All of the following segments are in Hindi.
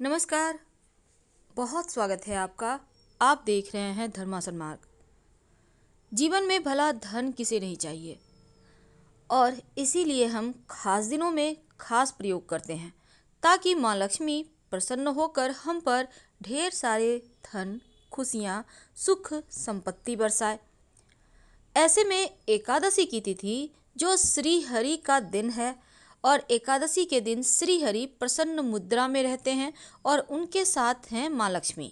नमस्कार। बहुत स्वागत है आपका। आप देख रहे हैं धर्मासन मार्ग। जीवन में भला धन किसे नहीं चाहिए, और इसीलिए हम खास दिनों में खास प्रयोग करते हैं ताकि माँ लक्ष्मी प्रसन्न होकर हम पर ढेर सारे धन, खुशियाँ, सुख, संपत्ति बरसाए। ऐसे में एकादशी की तिथि जो श्री हरि का दिन है, और एकादशी के दिन श्री हरि प्रसन्न मुद्रा में रहते हैं और उनके साथ हैं माँ लक्ष्मी।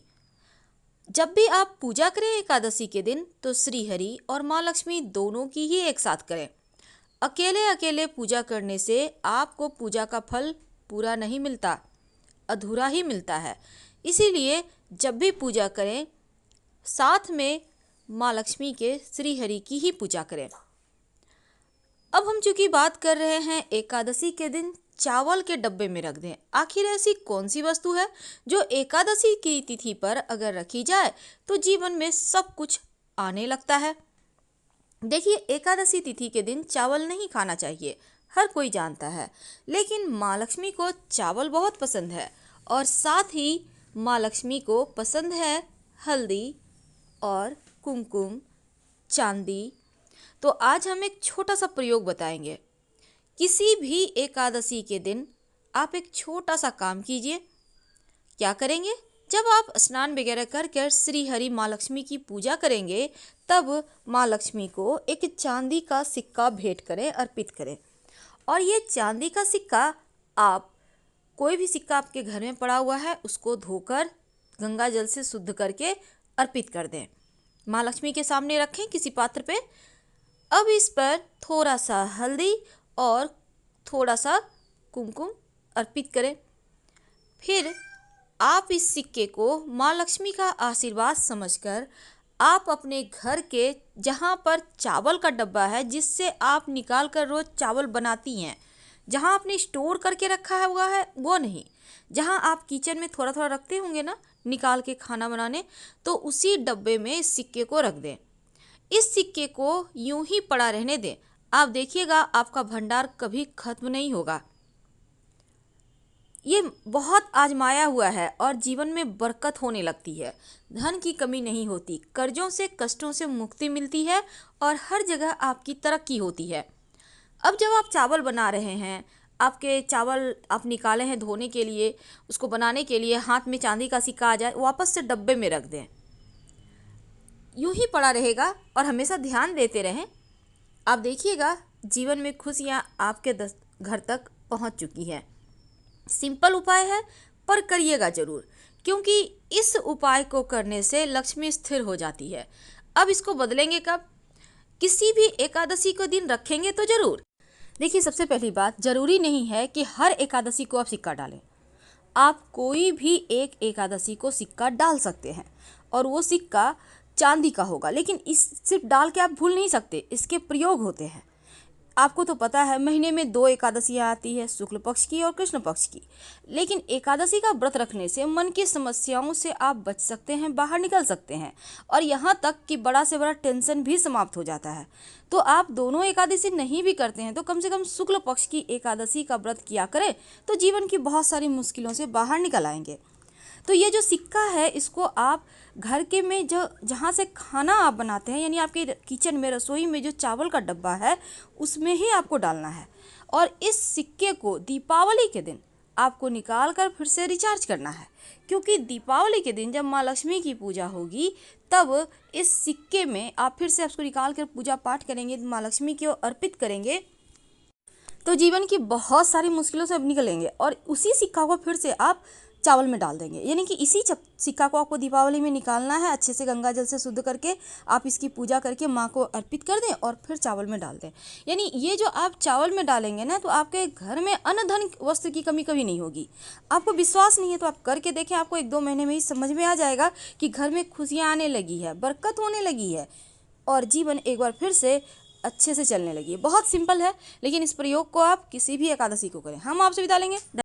जब भी आप पूजा करें एकादशी के दिन तो श्री हरि और माँ लक्ष्मी दोनों की ही एक साथ करें। अकेले अकेले पूजा करने से आपको पूजा का फल पूरा नहीं मिलता, अधूरा ही मिलता है। इसीलिए जब भी पूजा करें साथ में माँ लक्ष्मी के श्री हरि की ही पूजा करें। अब हम चूंकि बात कर रहे हैं एकादशी के दिन चावल के डब्बे में रख दें। आखिर ऐसी कौन सी वस्तु है जो एकादशी की तिथि पर अगर रखी जाए तो जीवन में सब कुछ आने लगता है। देखिए, एकादशी तिथि के दिन चावल नहीं खाना चाहिए, हर कोई जानता है, लेकिन माँ लक्ष्मी को चावल बहुत पसंद है और साथ ही माँ लक्ष्मी को पसंद है हल्दी और कुमकुम, चांदी। तो आज हम एक छोटा सा प्रयोग बताएंगे। किसी भी एकादशी के दिन आप एक छोटा सा काम कीजिए। क्या करेंगे? जब आप स्नान वगैरह कर श्री हरि माँ लक्ष्मी की पूजा करेंगे तब माँ लक्ष्मी को एक चांदी का सिक्का भेंट करें, अर्पित करें। और ये चांदी का सिक्का, आप कोई भी सिक्का आपके घर में पड़ा हुआ है उसको धोकर गंगा जल से शुद्ध करके अर्पित कर दें। माँ लक्ष्मी के सामने रखें किसी पात्र पे। अब इस पर थोड़ा सा हल्दी और थोड़ा सा कुमकुम अर्पित करें। फिर आप इस सिक्के को माँ लक्ष्मी का आशीर्वाद समझकर आप अपने घर के जहाँ पर चावल का डब्बा है, जिससे आप निकाल कर रोज चावल बनाती हैं, जहाँ आपने स्टोर करके रखा है वो नहीं, जहाँ आप किचन में थोड़ा थोड़ा रखते होंगे ना निकाल के खाना बनाने, तो उसी डब्बे में इस सिक्के को रख दें। इस सिक्के को यूं ही पड़ा रहने दें। आप देखिएगा आपका भंडार कभी खत्म नहीं होगा। ये बहुत आजमाया हुआ है और जीवन में बरकत होने लगती है, धन की कमी नहीं होती, कर्जों से कष्टों से मुक्ति मिलती है और हर जगह आपकी तरक्की होती है। अब जब आप चावल बना रहे हैं, आपके चावल आप निकाले हैं धोने के लिए, उसको बनाने के लिए हाथ में चांदी का सिक्का आ जाए, वापस से डब्बे में रख दें। यूं ही पड़ा रहेगा और हमेशा ध्यान देते रहें। आप देखिएगा जीवन में खुशियाँ आपके घर तक पहुंच चुकी हैं। सिंपल उपाय है पर करिएगा ज़रूर, क्योंकि इस उपाय को करने से लक्ष्मी स्थिर हो जाती है। अब इसको बदलेंगे कब? किसी भी एकादशी को दिन रखेंगे तो ज़रूर। देखिए, सबसे पहली बात, ज़रूरी नहीं है कि हर एकादशी को आप सिक्का डालें। आप कोई भी एक एकादशी को सिक्का डाल सकते हैं और वो सिक्का चांदी का होगा, लेकिन इस सिर्फ डाल के आप भूल नहीं सकते, इसके प्रयोग होते हैं। आपको तो पता है महीने में 2 एकादशियाँ आती है, शुक्ल पक्ष की और कृष्ण पक्ष की। लेकिन एकादशी का व्रत रखने से मन की समस्याओं से आप बच सकते हैं, बाहर निकल सकते हैं, और यहाँ तक कि बड़ा से बड़ा टेंशन भी समाप्त हो जाता है। तो आप दोनों एकादशी नहीं भी करते हैं तो कम से कम शुक्ल पक्ष की एकादशी का व्रत किया करें, तो जीवन की बहुत सारी मुश्किलों से बाहर निकल आएंगे। तो ये जो सिक्का है इसको आप घर के में जो जहाँ से खाना आप बनाते हैं, यानी आपके किचन में, रसोई में जो चावल का डब्बा है उसमें ही आपको डालना है। और इस सिक्के को दीपावली के दिन आपको निकाल कर फिर से रिचार्ज करना है, क्योंकि दीपावली के दिन जब माँ लक्ष्मी की पूजा होगी तब इस सिक्के में आप फिर से उसको निकाल कर पूजा पाठ करेंगे, माँ लक्ष्मी को अर्पित करेंगे, तो जीवन की बहुत सारी मुश्किलों से अब निकलेंगे। और उसी सिक्का को फिर से आप चावल में डाल देंगे, यानी कि इसी सिक्का को आपको दीपावली में निकालना है, अच्छे से गंगा जल से शुद्ध करके आप इसकी पूजा करके माँ को अर्पित कर दें और फिर चावल में डाल दें। यानी ये जो आप चावल में डालेंगे ना, तो आपके घर में अन्न धन वस्त्र की कमी कभी नहीं होगी। आपको विश्वास नहीं है तो आप करके देखें, आपको 1-2 महीने में ही समझ में आ जाएगा कि घर में खुशियाँ आने लगी है, बरकत होने लगी है और जीवन एक बार फिर से अच्छे से चलने लगी है। बहुत सिंपल है, लेकिन इस प्रयोग को आप किसी भी एकादशी को करें। हम आपसे विदा लेंगे।